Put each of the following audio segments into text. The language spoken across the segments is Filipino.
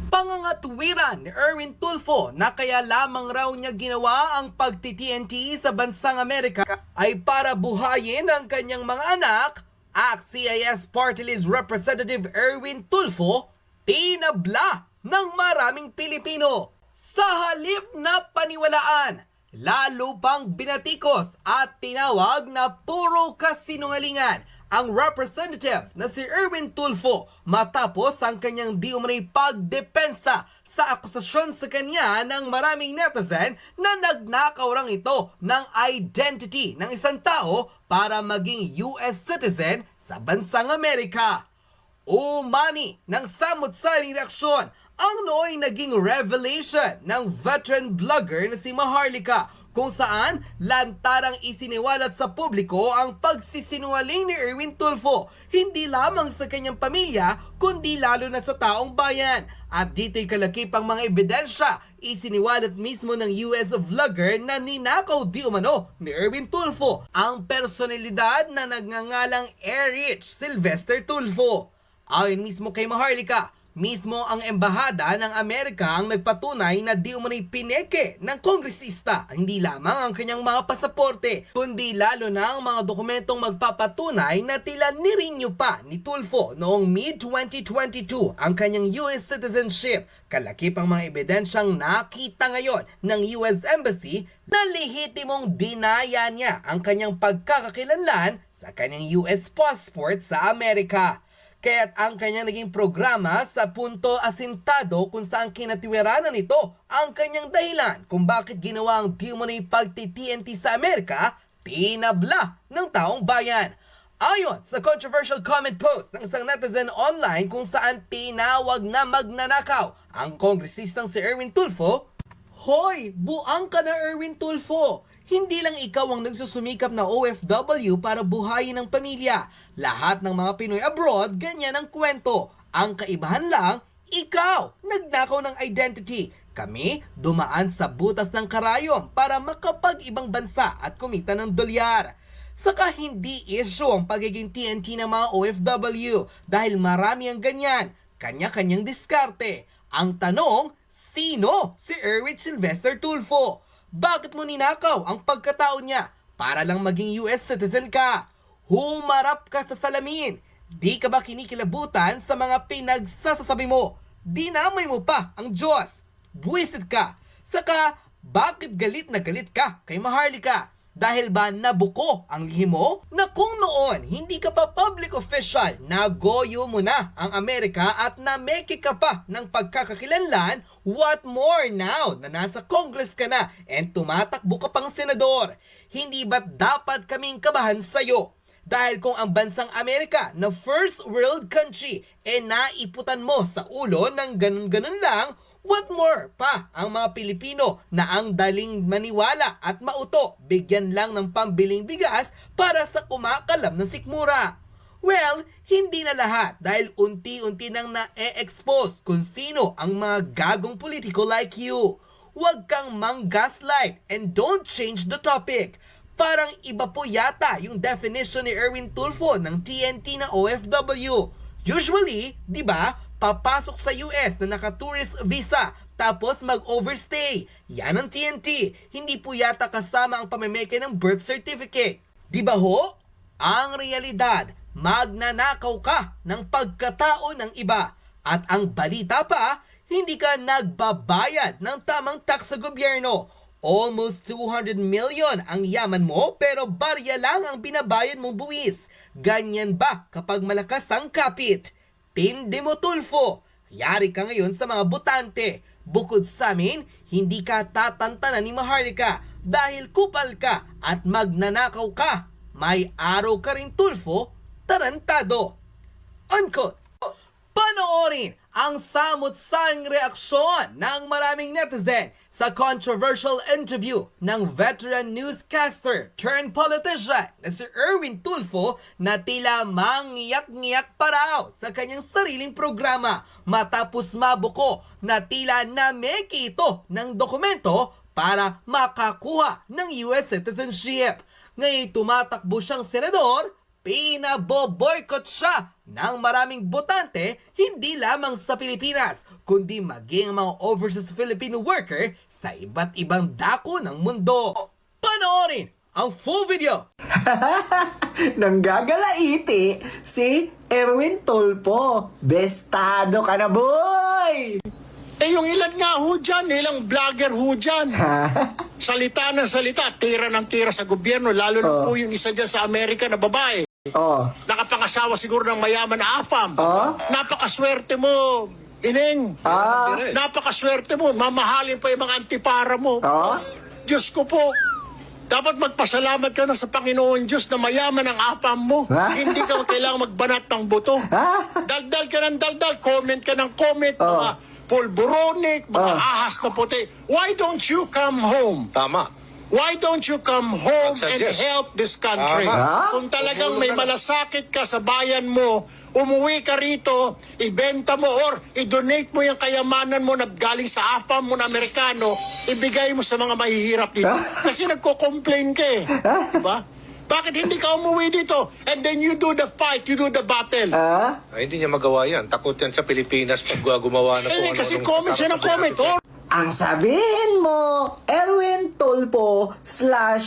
Pangangatwiran ni Erwin Tulfo na kaya lamang raw niya ginawa ang pagti-TNT sa bansang Amerika ay para buhayin ang kanyang mga anak. CIS Party List Representative Erwin Tulfo tinabla ng maraming Pilipino. Sa halip na paniwalaan, lalo pang binatikos at tinawag na puro kasinungalingan ang representative na si Erwin Tulfo matapos ang kanyang di umano'y pagdepensa sa akusasyon sa kanya ng maraming netizen na nagnakaw rang ito ng identity ng isang tao para maging US citizen sa bansang Amerika. Umani ng samot-saring reaksyon ang nooy naging revelation ng veteran vlogger na si Maharlika, kung saan lantarang isiniwalat sa publiko ang pagsisinungaling ni Erwin Tulfo hindi lamang sa kanyang pamilya kundi lalo na sa taong bayan. At dito'y kalakipang mga ebidensya isiniwalat mismo ng US vlogger na ninakaw di umano ni Erwin Tulfo ang personalidad na nagngangalang Erich Sylvester Tulfo. Ayon mismo kay Maharlika, mismo ang embahada ng Amerika ang nagpatunay na di umano'y pineke ng kongresista hindi lamang ang kanyang mga pasaporte, kundi lalo na ang mga dokumentong magpapatunay na tila nirenew pa ni Tulfo noong mid-2022 ang kanyang US citizenship. Kalakip ang mga ebidensyang nakita ngayon ng US Embassy na lehitimong dinaya niya ang kanyang pagkakakilanlan sa kanyang US passport sa Amerika. Kaya't ang kanyang naging programa sa punto asintado kung saan kinatiwiranan nito ang kanyang dahilan kung bakit ginawa ang di umano'y pagti-TNT sa Amerika, tinabla ng taong bayan. Ayon sa controversial comment post ng isang netizen online kung saan tinawag na magnanakaw ang kongresistang si Erwin Tulfo, "Hoy, buang ka na Erwin Tulfo! Hindi lang ikaw ang nagsusumikap na OFW para buhayin ang pamilya. Lahat ng mga Pinoy abroad, ganyan ang kwento. Ang kaibahan lang, ikaw nagnakaw ng identity. Kami dumaan sa butas ng karayom para makapag-ibang bansa at kumita ng dolyar." Saka hindi issue ang pagiging TNT ng mga OFW dahil marami ang ganyan, kanya-kanyang diskarte. Ang tanong, sino si Erwin Sylvester Tulfo? Bakit mo ninakaw ang pagkatao niya para lang maging US citizen ka? Humarap ka sa salamin. Di ka ba kinikilabutan sa mga pinagsasasabi mo? Dinamay mo pa ang Diyos. Buwisit ka. Saka, bakit galit na galit ka kay Maharlika? Dahil ba nabuko ang lihim mo? Na kung noon hindi ka pa public official, nagoyo mo na ang Amerika at nameke ka pa ng pagkakakilanlan, what more now na nasa Congress ka na and tumatakbo ka pang senador? Hindi ba't dapat kaming kabahan sa'yo? Dahil kung ang bansang Amerika na first world country naiputan mo sa ulo ng ganun-ganun lang, what more pa ang mga Pilipino na ang daling maniwala at mauto, bigyan lang ng pambiling bigas para sa kumakalam ng sikmura. Well, hindi na lahat dahil unti-unti nang na-expose kung sino ang mga gagong politiko like you. Huwag kang mang-gaslight and don't change the topic. Parang iba po yata yung definition ni Erwin Tulfo ng TNT na OFW. Usually, di ba, papasok sa US na naka-tourist visa tapos mag-overstay. Yan ang TNT. Hindi po yata kasama ang pamemeke ng birth certificate. Di ba ho? Ang realidad, magnanakaw ka ng pagkatao ng iba. At ang balita pa, hindi ka nagbabayad ng tamang tax sa gobyerno. Almost 200 million ang yaman mo pero barya lang ang binabayad mong buwis. Ganyan ba kapag malakas ang kapit? Tindi mo Tulfo, yari ka ngayon sa mga botante. Bukod sa amin, hindi ka tatantanan ni Maharlika dahil kupal ka at magnanakaw ka. May araw ka rin Tulfo, tarantado. Unquote. Panoorin ang samot-saring reaksyon ng maraming netizen sa controversial interview ng veteran newscaster turned politician na si Erwin Tulfo na tila mangiyak-ngiyak pa raw sa kanyang sariling programa matapos mabuko na tila nameke ito ng dokumento para makakuha ng US citizenship. Ngayon tumatakbo siyang senador pinaboboykot siya ng maraming botante hindi lamang sa Pilipinas, kundi maging mga overseas Filipino worker sa iba't ibang dako ng mundo. Panoorin ang full video! Nanggagalaiti si Erwin Tulfo. Bestado ka na, boy! Eh yung ilan nga ho dyan, ilang vlogger ho dyan. Salita ng salita, tira ng tira sa gobyerno, lalo na po yung isa dyan sa Amerika na babae. Nakapangasawa siguro ng mayaman na afam. Napakaswerte mo, Ining. Napakaswerte mo, mamahalin pa yung mga antipara mo. Diyos ko po, dapat magpasalamat ka na sa Panginoon Diyos na mayaman ang afam mo. Hindi ka kailangang magbanat ng buto. Daldal ka ng daldal, comment ka ng comment, mga pulburonik, mga ahas na puti. Why don't you come home? Tama. Why don't you come home and Suggest. help this country? Kung talagang may malasakit ka sa bayan mo, umuwi ka rito, ibenta mo or i-donate mo yung kayamanan mo na galing sa afam mo na Amerikano, ibigay mo sa mga mahihirap dito. Kasi nagko-complain ka eh. Diba? Bakit hindi ka umuwi dito? And then you do the fight, you do the battle. Ay, hindi niya magawa yan. Takot yan sa Pilipinas pag gumawa na kung Kasi ano-anong comment siya ng comment. Or Ang sabihin mo, Erwin Tulfo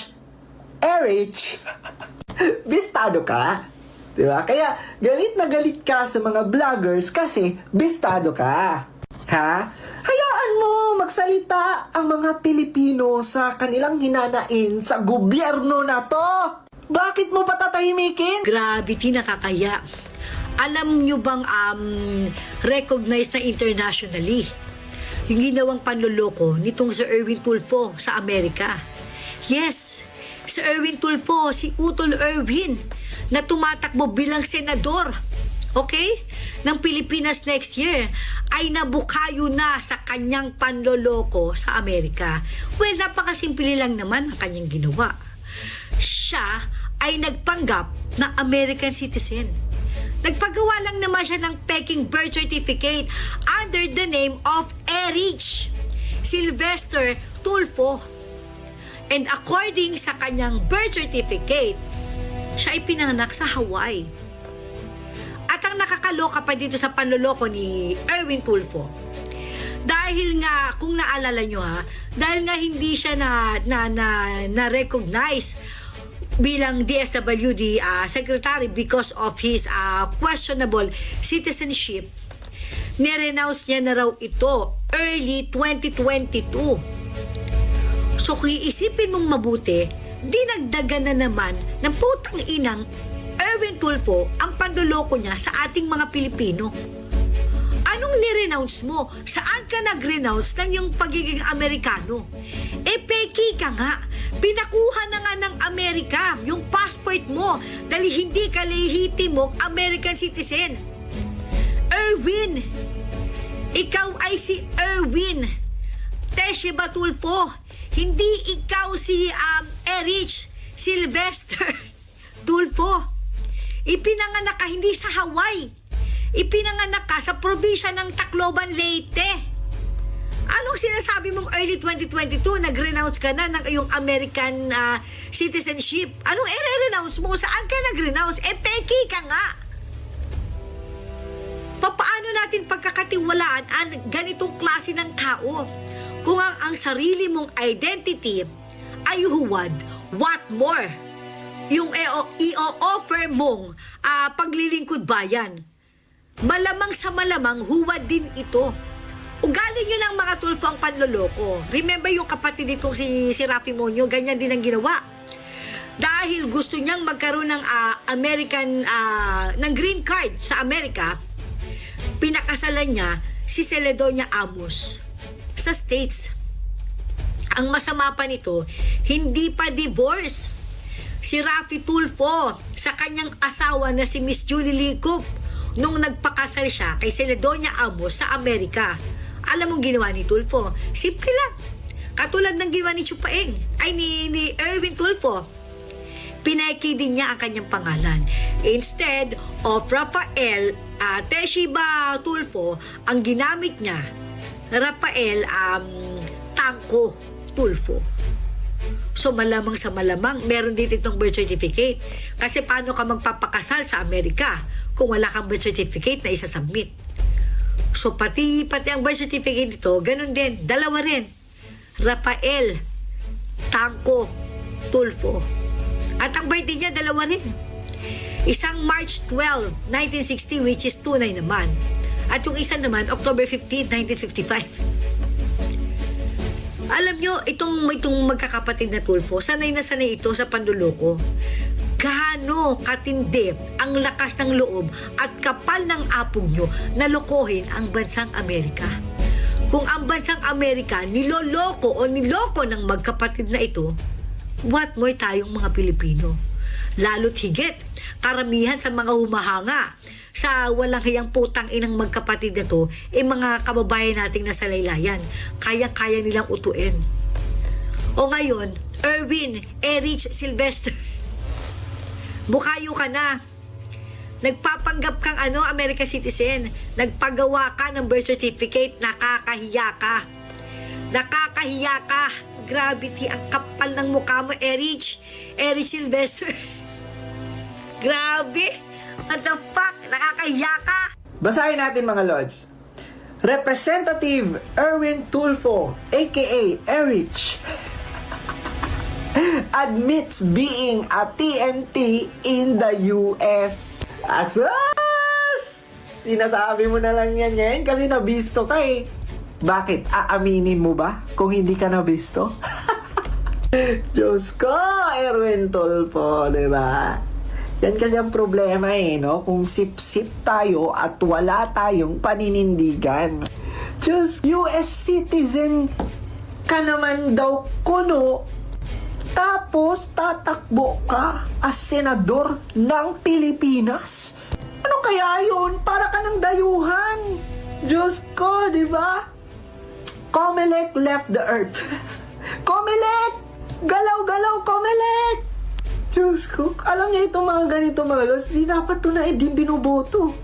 / Erich, bistado ka. Diba? Kaya galit na galit ka sa mga vloggers kasi bistado ka. Ha? Hayaan mo magsalita ang mga Pilipino sa kanilang hinanain sa gobyerno na to. Bakit mo patatahimikin? Grabe, nakakaya. Alam nyo bang recognized na internationally yung ginawang panloloko nitong Sir Erwin Tulfo sa Amerika? Yes, Sir Erwin Tulfo, si Utol Erwin, na tumatakbo bilang senador, okay, ng Pilipinas next year, ay nabukayo na sa kanyang panloloko sa Amerika. Well, napakasimple lang naman ang kanyang ginawa. Siya ay nagpanggap na American citizen. Nagpagawa lang naman siya ng peking birth certificate under the name of Erich Sylvester Tulfo. And according sa kanyang birth certificate, siya ay pinanganak sa Hawaii. At ang nakakaloka pa dito sa panloloko ni Erwin Tulfo, dahil nga, kung naalala nyo dahil nga hindi siya na-recognize bilang DSWD secretary because of his questionable citizenship, nirenounce niya na raw ito early 2022. So kung iisipin mong mabuti, dinagdagan na naman ng putang inang Erwin Tulfo ang pandoloko niya sa ating mga Pilipino. Anong nirenounce mo? Saan ka nag-renounce ng yung pagiging Amerikano? Peki ka nga. Pinakuha na nga ng Amerika yung passport mo dahil hindi ka lehitimong American citizen. Erwin, ikaw ay si Erwin Teshiba Tulfo. Hindi ikaw si Erich Sylvester Tulfo. Ipinanganak ka hindi sa Hawaii. Ipinanganak ka sa probinsya ng Tacloban, Leyte. Anong sinasabi mong early 2022, nag-renounce ka na ng iyong American citizenship? Anong i-renounce mo? Saan ka nag-renounce? Peki ka nga. Paano natin pagkakatiwalaan ang ganitong klase ng tao? Kung ang sarili mong identity ay huwad, what more? Yung i-offer mong paglilingkod bayan, malamang sa malamang huwad din ito. Ugali nyo ng mga Tulfo ang panloloko. Remember yung kapatid nitong si Rafi Monyo, ganyan din ang ginawa. Dahil gusto niyang magkaroon ng American, ng green card sa Amerika, pinakasalan niya si Celedonia Amos sa States. Ang masama pa nito, hindi pa divorce si Rafi Tulfo sa kanyang asawa na si Miss Julie Licop nung nagpakasal siya kay Celedonia Amos sa Amerika. Alam mong ginawa ni Tulfo? Simple lang. Katulad ng ginawa ni Chupaeng, ay ni Erwin Tulfo. Pinaki din niya ang kanyang pangalan. Instead of Rafael Teshiba Tulfo, ang ginamit niya, Rafael Tanco Tulfo. So malamang sa malamang, meron din itong birth certificate. Kasi paano ka magpapakasal sa Amerika kung wala kang birth certificate na isasubmit? So pati ang birth certificate dito, ganun din, dalawa rin. Rafael Tanco Tulfo. At ang birthday niya, dalawa rin. Isang March 12, 1960, which is tunay naman. At yung isa naman, October 15, 1955. Alam nyo, itong magkakapatid na Tulfo, sanay na sanay ito sa panduloko. Gaano katindi ang lakas ng loob at kapal ng apog nyo na lokohin ang bansang Amerika. Kung ang bansang Amerika niloloko o niloko ng magkapatid na ito, what more tayong mga Pilipino? Lalo't higit, karamihan sa mga humahanga sa walang hiyang putang inang magkapatid na to, mga kababayan nating nasa laylayan. Kaya-kaya nilang utuin. O ngayon, Erwin Erich Sylvester, bukayo ka na. Nagpapanggap kang American citizen. Nagpagawa ka ng birth certificate. Nakakahiya ka. Nakakahiya ka. Gravity, ang kapal ng mukha mo, Erich Sylvester. Grabe! What the fuck? Nakakahiya ka! Basahin natin mga Lods. Representative Erwin Tulfo, aka Erich, admits being a TNT in the US. Asas! Sinasabi mo na lang yan ngayon kasi nabisto ka eh. Bakit? Aaminin mo ba kung hindi ka nabisto? Diyos ko, Erwin Tulfo, diba? Yan kasi ang problema no? Kung sip-sip tayo at wala tayong paninindigan. Diyos, US citizen ka naman daw kuno, tapos tatakbo ka as senador ng Pilipinas. Ano kaya yun? Para ka ng dayuhan. Diyos ko, di ba? Comelec left the earth. Comelec! Galaw-galaw, Comelec! Diyos ko, alam niya itong mga ganito mga Lods, di dapat ito na din binoboto.